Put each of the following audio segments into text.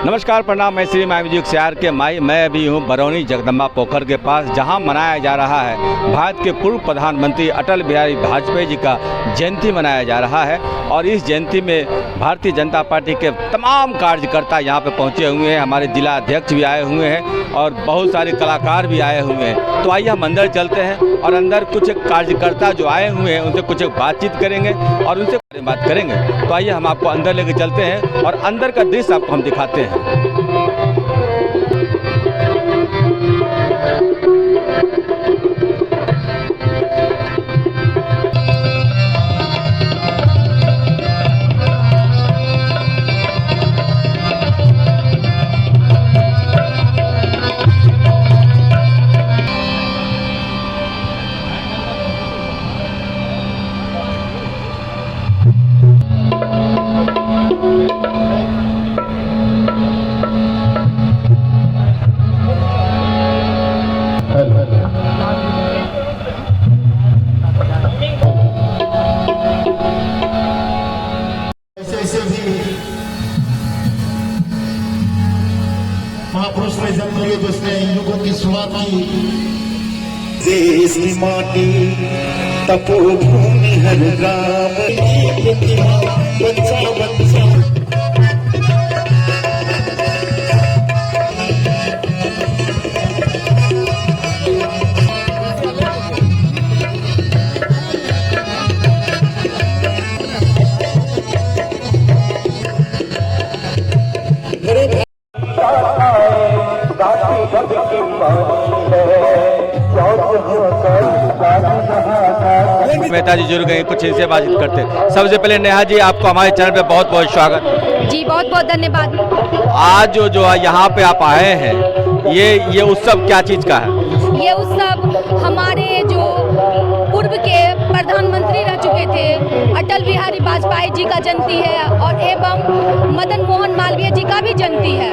नमस्कार, प्रणाम। मैं श्री माई सियार के माई। मैं अभी हूँ बरौनी जगदम्बा पोखर के पास, जहाँ मनाया जा रहा है भारत के पूर्व प्रधानमंत्री अटल बिहारी वाजपेयी जी का जयंती मनाया जा रहा है। और इस जयंती में भारतीय जनता पार्टी के तमाम कार्यकर्ता यहाँ पे पहुँचे हुए हैं। हमारे जिला अध्यक्ष भी आए हुए हैं और बहुत सारे कलाकार भी आए हुए हैं। तो आइए हम अंदर चलते हैं और अंदर कुछ कार्यकर्ता जो आए हुए हैं उनसे कुछ बातचीत करेंगे और उनसे बात करेंगे। तो आइए हम आपको अंदर लेके चलते हैं और अंदर का दृश्य आपको हम दिखाते हैं। महापुरुष ने जन्म लिए जिसने युगों की शुरुआत की। देश की माटी तपोभूमि हर ग्राम बच्चा बच्चा मेहता जी जुड़ गए, कुछ इनसे बातचीत करते हैं। सबसे पहले नेहा जी, आपको हमारे चैनल पे बहुत बहुत स्वागत जी। बहुत बहुत धन्यवाद। आज जो यहाँ पे आप आए हैं, ये उत्सव क्या चीज़ का है? ये उत्सव हमारे जो पूर्व के प्रधानमंत्री रह चुके थे अटल बिहारी वाजपेयी जी का जयंती है और एवं मदन मोहन मालवीय जी का भी जयंती है।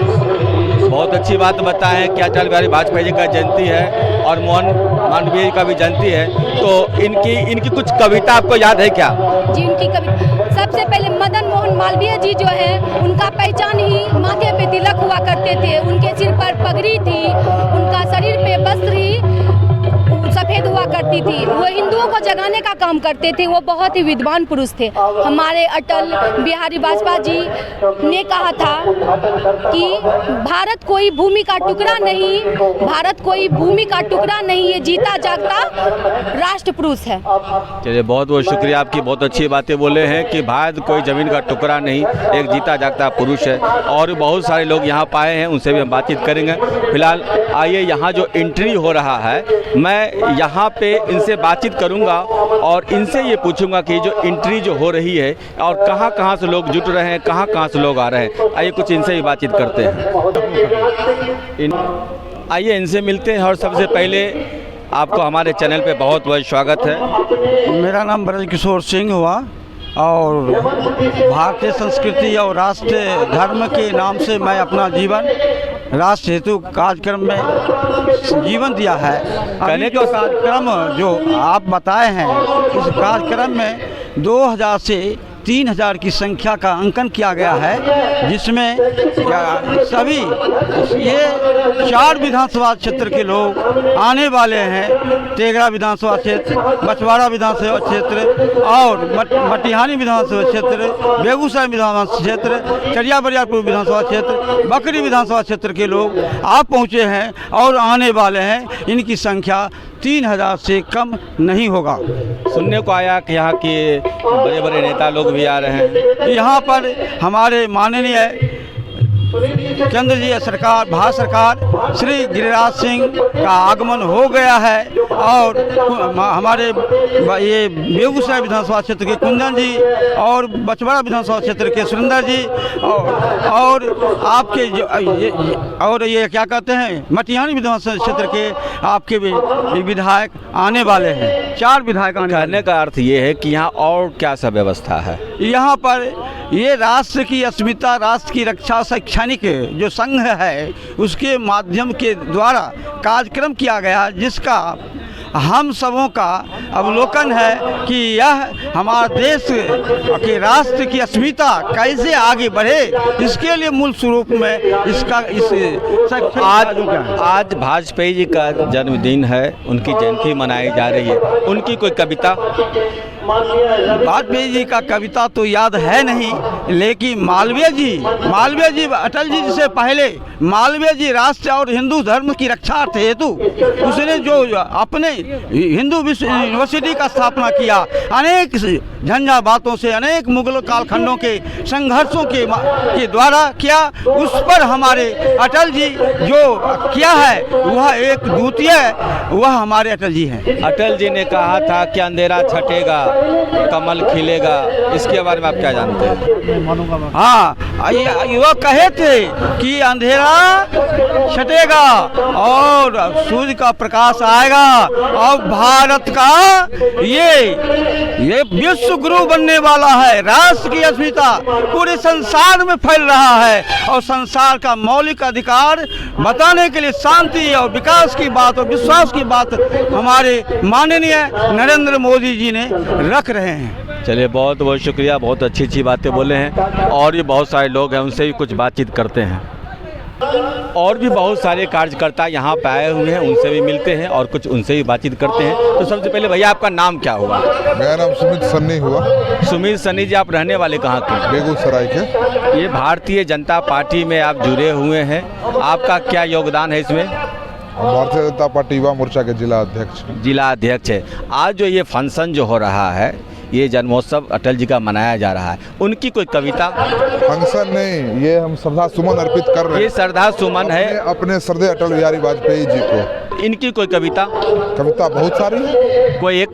बहुत अच्छी बात बताएं कि अटल बिहारी वाजपेयी जी का जयंती है और मोहन मालवीय जी का भी जयंती है। तो इनकी कुछ कविता आपको याद है क्या? जी, उनकी कविता सबसे पहले मदन मोहन मालवीय जी जो है उनका पहचान ही माथे पे तिलक हुआ करते थे, उनके सिर पर पगड़ी थी, उनका शरीर पे वस्त्र ही सफ़ेद हुआ करती थी। वो हिंदुओं को जगाने का काम करते थे। वो बहुत ही विद्वान पुरुष थे। हमारे अटल बिहारी वाजपेयी जी ने कहा था कि भारत कोई भूमि का टुकड़ा नहीं, भारत कोई भूमि का टुकड़ा नहीं, ये जीता जागता राष्ट्र पुरुष है। चलिए, बहुत बहुत शुक्रिया। आपकी बहुत अच्छी बातें बोले हैं कि भारत कोई ज़मीन का टुकड़ा नहीं, एक जीता जागता पुरुष है। और बहुत सारे लोग यहाँ पाए हैं, उनसे भी हम बातचीत करेंगे। फिलहाल आइए, यहाँ जो एंट्री हो रहा है, मैं यहाँ पे इनसे बातचीत करूँगा और इनसे ये पूछूंगा कि जो एंट्री जो हो रही है और कहाँ से लोग जुट रहे हैं, कहाँ से लोग आ रहे हैं। आइए कुछ इनसे ही बातचीत करते हैं। आइए इनसे मिलते हैं। और सबसे पहले आपको हमारे चैनल पे बहुत बहुत स्वागत है। मेरा नाम ब्रजकिशोर सिंह हुआ और भारतीय संस्कृति और राष्ट्रीय धर्म के नाम से मैं अपना जीवन राष्ट्र हेतु कार्यक्रम में जीवन दिया है। कहने का कार्यक्रम जो आप बताए हैं, इस कार्यक्रम में 2000 से 3000 की संख्या का अंकन किया गया है, जिसमें सभी ये 4 विधानसभा क्षेत्र के लोग आने वाले हैं। तेघड़ा विधानसभा क्षेत्र, बछवाड़ा विधानसभा क्षेत्र और मटिहानी विधानसभा क्षेत्र, बेगूसराय विधानसभा क्षेत्र, चरिया बरियारपुर विधानसभा क्षेत्र, बकरी विधानसभा क्षेत्र के लोग आप पहुँचे हैं और आने वाले हैं। इनकी संख्या 3000 से कम नहीं होगा। सुनने को आया कि यहाँ के बड़े बड़े नेता लोग भी आ रहे हैं। यहाँ पर हमारे माननीय केंद्र जी सरकार, भारत सरकार, श्री गिरिराज सिंह का आगमन हो गया है और हमारे ये बेगूसराय विधानसभा क्षेत्र के कुंदन जी और बछवाड़ा विधानसभा क्षेत्र के सुरेंद्र जी और आपके और ये क्या कहते हैं मटिहानी विधानसभा क्षेत्र के आपके भी विधायक आने वाले हैं। 4 विधायक आने वाले। कहने का अर्थ ये है कि यहाँ और क्या सा व्यवस्था है? यहाँ पर ये राष्ट्र की अस्मिता, राष्ट्र की रक्षा, शैक्षणिक जो संघ है उसके माध्यम के द्वारा कार्यक्रम किया गया, जिसका हम सबों का अवलोकन है कि यह हमारा देश के राष्ट्र की अस्मिता कैसे आगे बढ़े, इसके लिए मूल स्वरूप में आज वाजपेयी जी का जन्मदिन है, उनकी जयंती मनाई जा रही है, उनकी कोई कविता? वाजपेयी जी का कविता तो याद है नहीं, लेकिन मालवीय जी अटल जी से पहले मालवीय जी राष्ट्र और हिंदू धर्म की रक्षा हेतु उसने जो अपने हिंदू यूनिवर्सिटी का स्थापना किया, अनेक झंझावातों से, अनेक मुगल कालखंडों के संघर्षों के द्वारा किया, उस पर हमारे अटल जी जो किया है वह एक द्वितीय, वह हमारे अटल जी हैं। अटल जी ने कहा था कि अंधेरा छटेगा कमल खिलेगा, इसके बारे में आप क्या जानते हैं? हाँ, वो कहे थे कि अंधेरा छटेगा और सूर्य का प्रकाश आएगा और भारत का ये विश्व गुरु बनने वाला है। राष्ट्र की अस्मिता पूरे संसार में फैल रहा है और संसार का मौलिक अधिकार बताने के लिए शांति और विकास की बात और विश्वास की बात हमारे माननीय नरेंद्र मोदी जी ने रख रहे हैं। चलिए, बहुत बहुत शुक्रिया, बहुत अच्छी अच्छी बातें बोले हैं। और भी बहुत सारे लोग हैं, उनसे भी कुछ बातचीत करते हैं। और भी बहुत सारे कार्यकर्ता यहाँ पे आए हुए हैं, उनसे भी मिलते हैं और कुछ उनसे भी बातचीत करते हैं। तो सबसे पहले भैया, आपका नाम क्या हुआ? मेरा नाम सुमित सन्नी हुआ। सुमित सन्नी जी, आप रहने वाले कहाँ के? बेगूसराय के। ये भारतीय जनता पार्टी में आप जुड़े हुए हैं, आपका क्या योगदान है इसमें? भारतीय जनता पार्टी युवा मोर्चा के जिला अध्यक्ष है। आज जो ये फंक्शन जो हो रहा है, ये जन्मोत्सव अटल जी का मनाया जा रहा है, उनकी कोई कविता? फंक्शन नहीं, ये हम श्रद्धा सुमन अर्पित कर रहे हैं। ये श्रद्धा सुमन है अपने श्रद्धेय अटल बिहारी वाजपेयी जी को। इनकी कोई कविता? कविता बहुत सारी है, कोई एक?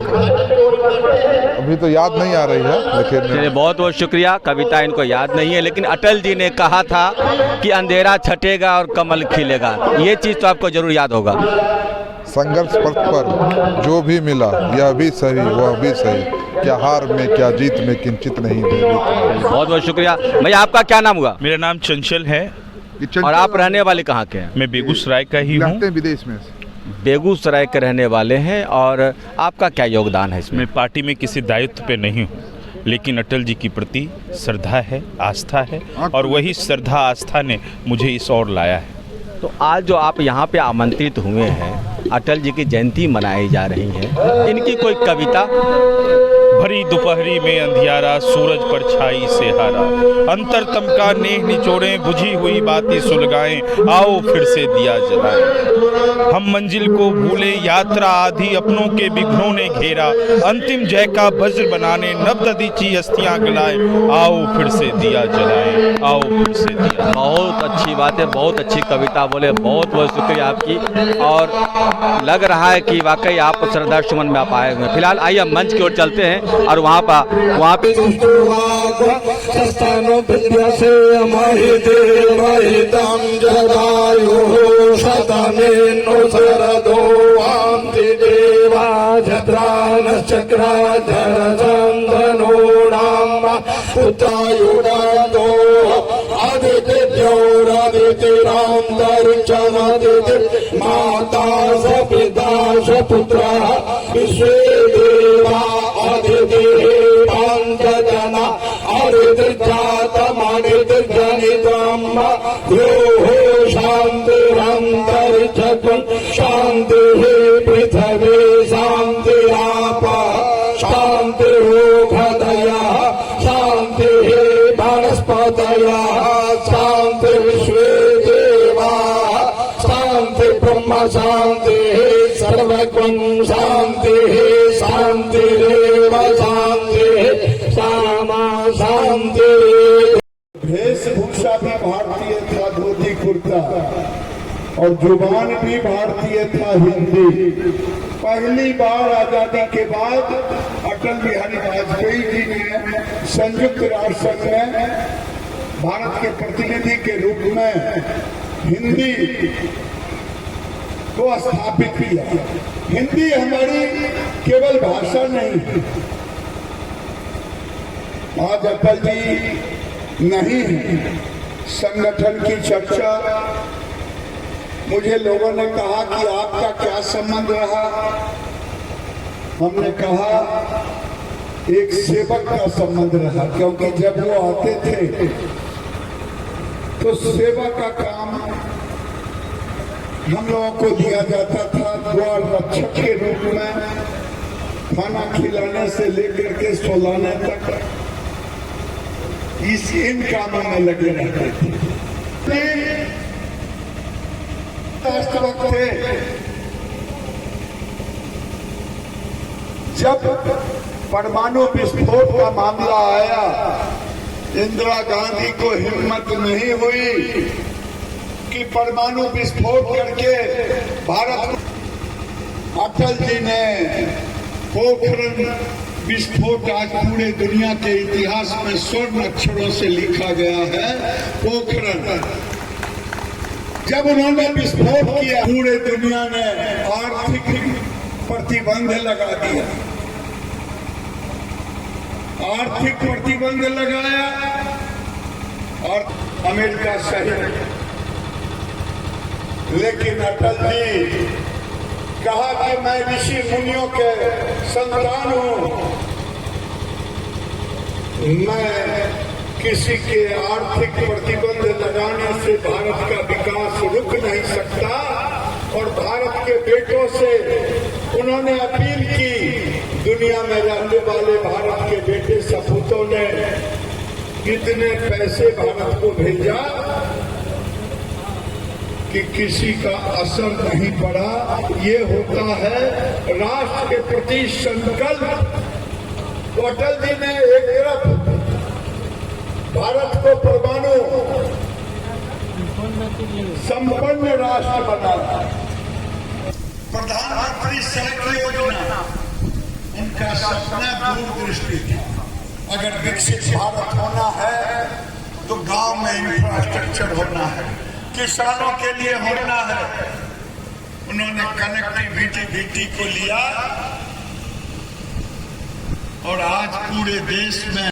अभी तो याद नहीं आ रही है, लेकिन चलिए, बहुत बहुत शुक्रिया। कविता इनको याद नहीं है, लेकिन अटल जी ने कहा था कि अंधेरा छटेगा और कमल खिलेगा, ये चीज़ तो आपको जरूर याद होगा। संघर्ष पथ पर जो भी मिला, यह भी सही वह भी सही, क्या हार में क्या जीत में किंचित नहीं दे। बहुत बहुत शुक्रिया भैया। आपका क्या नाम हुआ? मेरा नाम चंचल है। और आप रहने वाले कहाँ के हैं? मैं बेगूसराय का ही हूँ। विदेश में बेगूसराय के रहने वाले हैं। और आपका क्या योगदान है इसमें? मैं पार्टी में किसी दायित्व पे नहीं हूँ, लेकिन अटल जी की प्रति श्रद्धा है, आस्था है, और वही श्रद्धा आस्था ने मुझे इस ओर लाया है। तो आज जो आप यहाँ पे आमंत्रित हुए हैं, अटल जी की जयंती मनाई जा रही है, इनकी कोई कविता? भरी दोपहरी में अंधियारा, सूरज पर छाई से हारा, अंतरतम का नेह निचोड़े, बुझी हुई बातें सुलगाएं, आओ फिर से दिया जलाएं। हम मंजिल को भूले, यात्रा आधी अपनों के विघ्नों ने घेरा, अंतिम जय का वज्र बनाने नवदीची अस्थियां गलाएं, आओ फिर से दिया जलाएं, आओ फिर से दिया। बहुत अच्छी बात है, बहुत अच्छी कविता बोले, बहुत बहुत शुक्रिया आपकी। और लग रहा है कि वाकई आप श्रद्धा सुमन में आप आए हुए हैं। फिलहाल आइए हम मंच की ओर चलते हैं और वहाँ पे माता पिता पुत्र विश्वे देवा आदिदेवांजना आदिर्जातमादिर्जनितम् यो शान्तिरन्तरिक्षं शान्तिः पृथिवी शान्तिरापः शान्तिरोगधयः शान्तिः वनस्पतयः शान्तिर्विश्वे देवाः शान्ति ब्रह्म शान्तिः सर्वगुण शान्तिः शान्तिरेव शान्तिः सामा शान्तिः। वेशभूषा भी भारतीय था, धोती कुर्ता, और जुबान भी भारतीय था, हिंदी। पहली बार आजादी के बाद अटल बिहारी वाजपेयी जी ने संयुक्त राष्ट्र संघ में भारत के प्रतिनिधि के रूप में हिंदी को स्थापित किया। हिंदी हमारी केवल भाषा नहीं, आज अटल जी नहीं है। संगठन की चर्चा, मुझे लोगों ने कहा कि आपका क्या संबंध रहा, हमने कहा एक सेवक का संबंध रहा, क्योंकि जब वो आते थे तो सेवा का काम हम लोगों को दिया जाता था, द्वार रक्षक के रूप में, खाना खिलाने से लेकर के सोलाने तक इन कामों में लगे रहते थे। वक्त थे जब परमाणु विस्फोट का मामला आया, इंदिरा गांधी को हिम्मत नहीं हुई कि परमाणु विस्फोट करके भारत, अटल जी ने पोखरण विस्फोट आज पूरे दुनिया के इतिहास में स्वर्ण अक्षरों से लिखा गया है। पोखरण जब उन्होंने विस्फोट किया, पूरे दुनिया ने आर्थिक प्रतिबंध लगा दिया, आर्थिक प्रतिबंध लगाया और अमेरिका सहित। लेकिन अटल जी कहा कि मैं ऋषि मुनियों के संतान हूं, मैं किसी के आर्थिक प्रतिबंध लगाने से भारत का विकास रुक नहीं सकता। और भारत के बेटों से उन्होंने अपील की, दुनिया में रहने वाले भारत के बेटे सपूतों ने कितने पैसे भारत को भेजा कि किसी का असर नहीं पड़ा। ये होता है राष्ट्र के प्रति संकल्प। तो अटल जी ने एक तरफ भारत को परमाणु संपन्न राष्ट्र बनाया, प्रधानमंत्री सड़क योजना उनका सपना दूरदृष्टि था। अगर विकसित भारत होना है तो गांव में इंफ्रास्ट्रक्चर होना है, किसानों के लिए होना है। उन्होंने कनेक्टिविटी को लिया और आज पूरे देश में